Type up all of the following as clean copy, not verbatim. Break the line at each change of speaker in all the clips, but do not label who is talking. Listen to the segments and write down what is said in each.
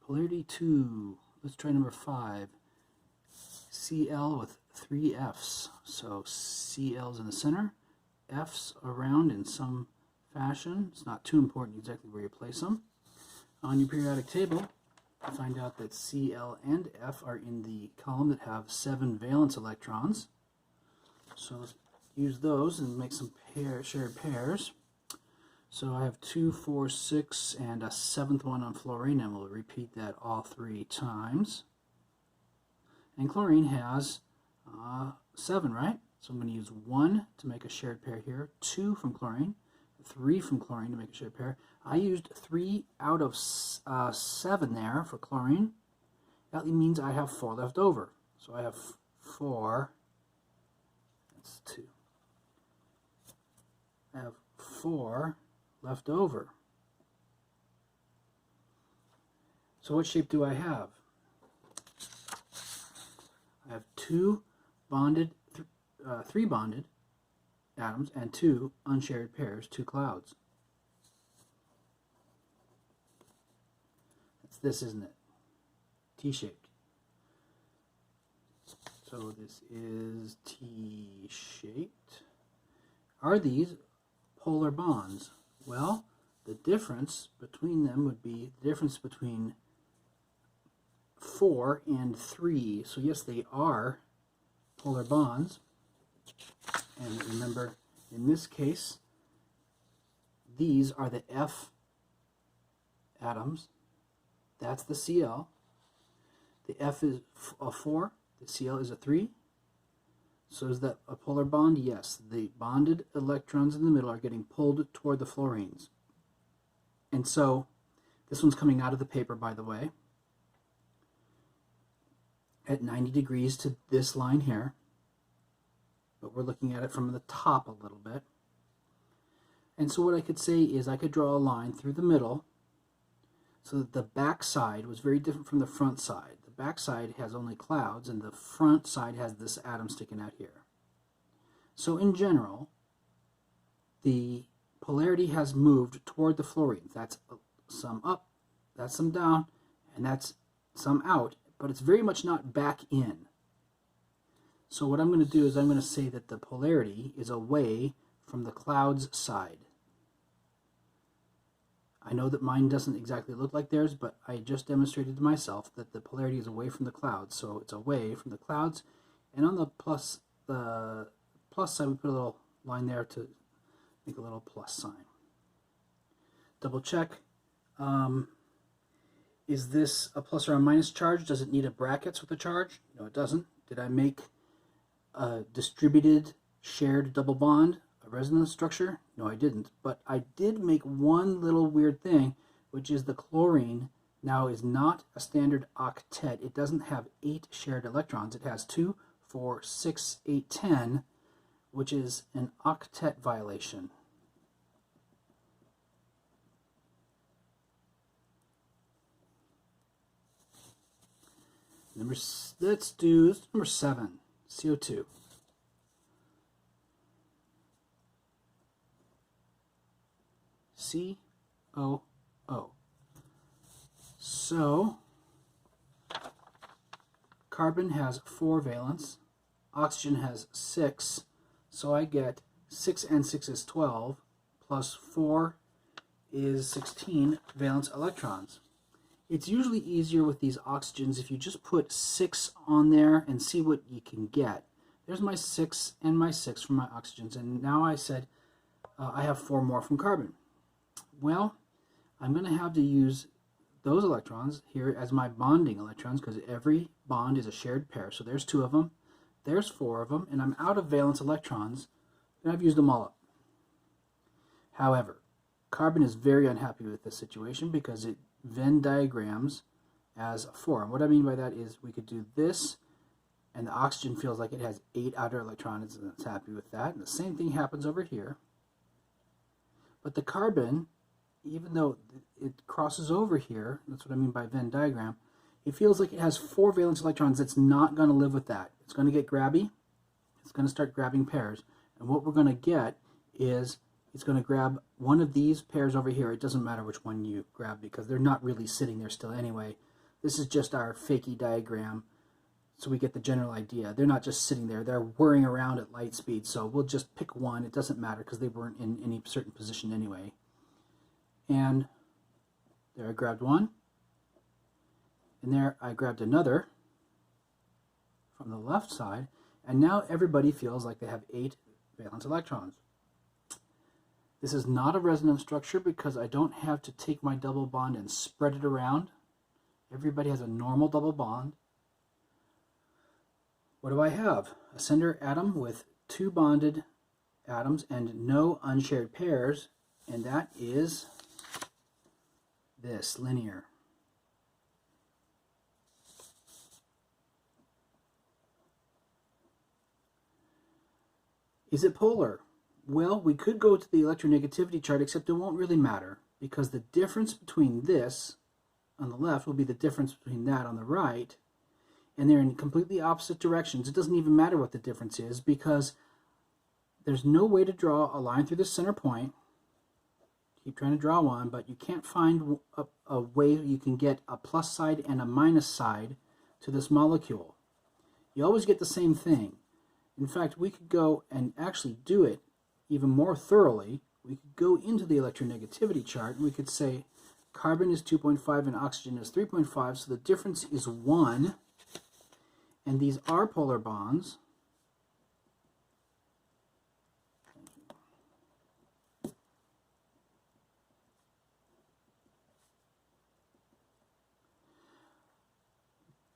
Polarity 2. Let's try number 5. Cl with 3 Fs. So Cl's in the center, F's around in some fashion. It's not too important exactly where you place them. On your periodic table, you find out that Cl and F are in the column that have 7 valence electrons. So let's use those and make some shared pairs. So I have 2, 4, 6, and a 7th one on fluorine, and we'll repeat that all 3 times. And chlorine has 7, right? So I'm going to use 1 to make a shared pair here, 2 from chlorine, 3 from chlorine to make a shared pair. I used 3 out of 7 there for chlorine. That means I have 4 left over. So I have 4, that's 2. I have 4 left over. So what shape do I have? I have 2 bonded, 3 bonded atoms and 2 unshared pairs, 2 clouds. That's this, isn't it? T-shaped. So this is T-shaped. Are these polar bonds? Well, the difference between them would be the difference between 4 and 3. So yes, they are polar bonds. And remember, in this case, these are the F atoms. That's the Cl. The F is a 4. The Cl is a 3. So is that a polar bond? Yes. The bonded electrons in the middle are getting pulled toward the fluorines. And so, this one's coming out of the paper, by the way, at 90 degrees to this line here. But we're looking at it from the top a little bit. And so what I could say is I could draw a line through the middle so that the back side was very different from the front side. The back side has only clouds, and the front side has this atom sticking out here. So in general, the polarity has moved toward the fluorines. That's some up, that's some down, and that's some out, but it's very much not back in. So what I'm going to do is I'm going to say that the polarity is away from the clouds side. I know that mine doesn't exactly look like theirs, but I just demonstrated to myself that the polarity is away from the clouds. So it's away from the clouds, and on the plus side we put a little line there to make a little plus sign. Double check. Is this a plus or a minus charge? Does it need a brackets with a charge? No, it doesn't. Did I make a distributed shared double bond, a resonance structure? No, I didn't. But I did make one little weird thing, which is the chlorine now is not a standard octet. It doesn't have 8 shared electrons. It has 2, 4, 6, 8, 10, which is an octet violation. Let's do number 7, CO2. COO. So, carbon has 4 valence, oxygen has 6, so I get 6 and 6 is 12, plus 4 is 16 valence electrons. It's usually easier with these oxygens if you just put 6 on there and see what you can get. There's my 6 and my 6 from my oxygens, and now I said I have 4 more from carbon. Well, I'm going to have to use those electrons here as my bonding electrons, because every bond is a shared pair. So there's 2 of them, there's 4 of them, and I'm out of valence electrons, and I've used them all up. However, carbon is very unhappy with this situation because it Venn diagrams as a 4. And what I mean by that is we could do this, and the oxygen feels like it has 8 outer electrons, and it's happy with that. And the same thing happens over here. But the carbon, even though it crosses over here, that's what I mean by Venn diagram, it feels like it has 4 valence electrons. It's not going to live with that. It's going to get grabby. It's going to start grabbing pairs. And what we're going to get is it's going to grab one of these pairs over here. It doesn't matter which one you grab because they're not really sitting there still anyway. This is just our fakey diagram, so we get the general idea. They're not just sitting there, they're whirring around at light speed, so we'll just pick one. It doesn't matter because they weren't in any certain position anyway. And there I grabbed one, and there I grabbed another from the left side, and now everybody feels like they have 8 valence electrons. This is not a resonance structure because I don't have to take my double bond and spread it around. Everybody has a normal double bond. What do I have? A center atom with 2 bonded atoms and no unshared pairs, and that is this, linear. Is it polar? Well, we could go to the electronegativity chart, except it won't really matter because the difference between this on the left will be the difference between that on the right, and they're in completely opposite directions. It doesn't even matter what the difference is because there's no way to draw a line through the center point. Keep trying to draw one, but you can't find a way you can get a plus side and a minus side to this molecule. You always get the same thing. In fact, we could go and actually do it even more thoroughly. We could go into the electronegativity chart and we could say carbon is 2.5 and oxygen is 3.5, so the difference is 1, and these are polar bonds.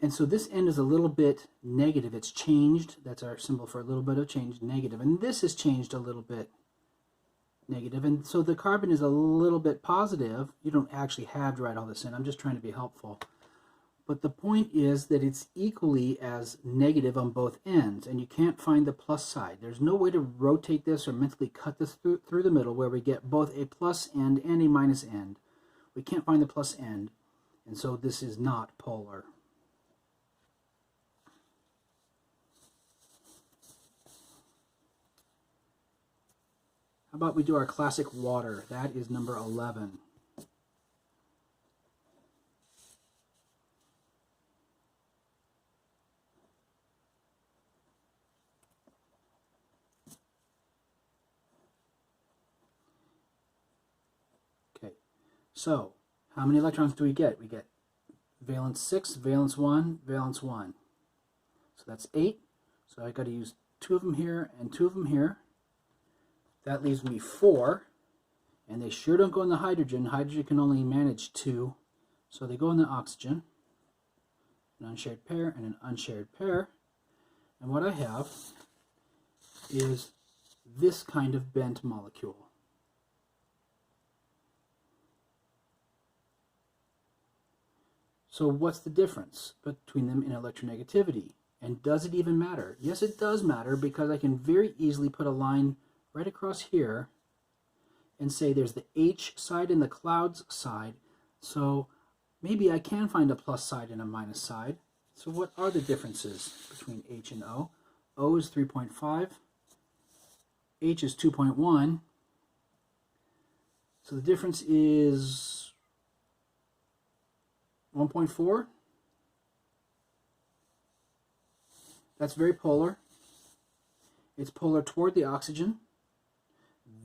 And so this end is a little bit negative. It's changed. That's our symbol for a little bit of change, negative. And this has changed a little bit, negative. And so the carbon is a little bit positive. You don't actually have to write all this in. I'm just trying to be helpful. But the point is that it's equally as negative on both ends, and you can't find the plus side. There's no way to rotate this or mentally cut this through the middle where we get both a plus end and a minus end. We can't find the plus end, and so this is not polar. How about we do our classic water? That is number 11. Okay, so how many electrons do we get? We get valence 6, valence 1, valence 1. So that's 8. So I got to use 2 of them here and 2 of them here. That leaves me 4, and they sure don't go in the hydrogen. Hydrogen can only manage 2, so they go in the oxygen. An unshared pair and an unshared pair. And what I have is this kind of bent molecule. So what's the difference between them in electronegativity? And does it even matter? Yes, it does matter because I can very easily put a line right across here and say there's the H side and the clouds side. So maybe I can find a plus side and a minus side. So what are the differences between H and O? O is 3.5. H is 2.1. So the difference is 1.4. That's very polar. It's polar toward the oxygen.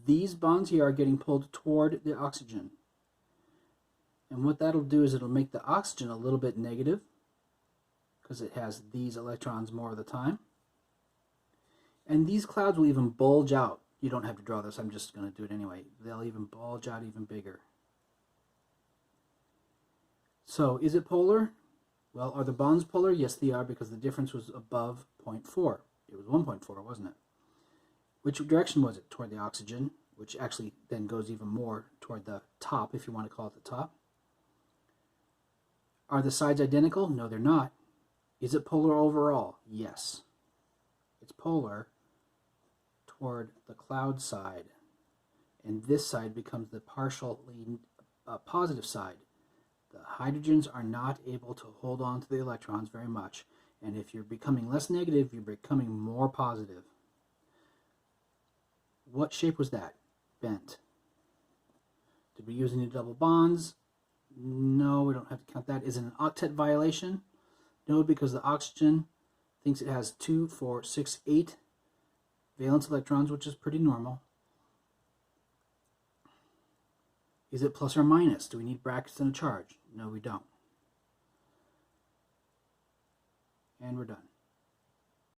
These bonds here are getting pulled toward the oxygen. And what that'll do is it'll make the oxygen a little bit negative because it has these electrons more of the time. And these clouds will even bulge out. You don't have to draw this, I'm just going to do it anyway. They'll even bulge out even bigger. So is it polar? Well, are the bonds polar? Yes, they are, because the difference was above 0.4. It was 1.4, wasn't it? Which direction was it? Toward the oxygen, which actually then goes even more toward the top, if you want to call it the top. Are the sides identical? No, they're not. Is it polar overall? Yes. It's polar toward the cloud side. And this side becomes the partially positive side. The hydrogens are not able to hold on to the electrons very much. And if you're becoming less negative, you're becoming more positive. What shape was that? Bent. Did we use any double bonds? No, we don't have to count that. Is it an octet violation? No, because the oxygen thinks it has 2, 4, 6, 8 valence electrons, which is pretty normal. Is it plus or minus? Do we need brackets and a charge? No, we don't. And we're done.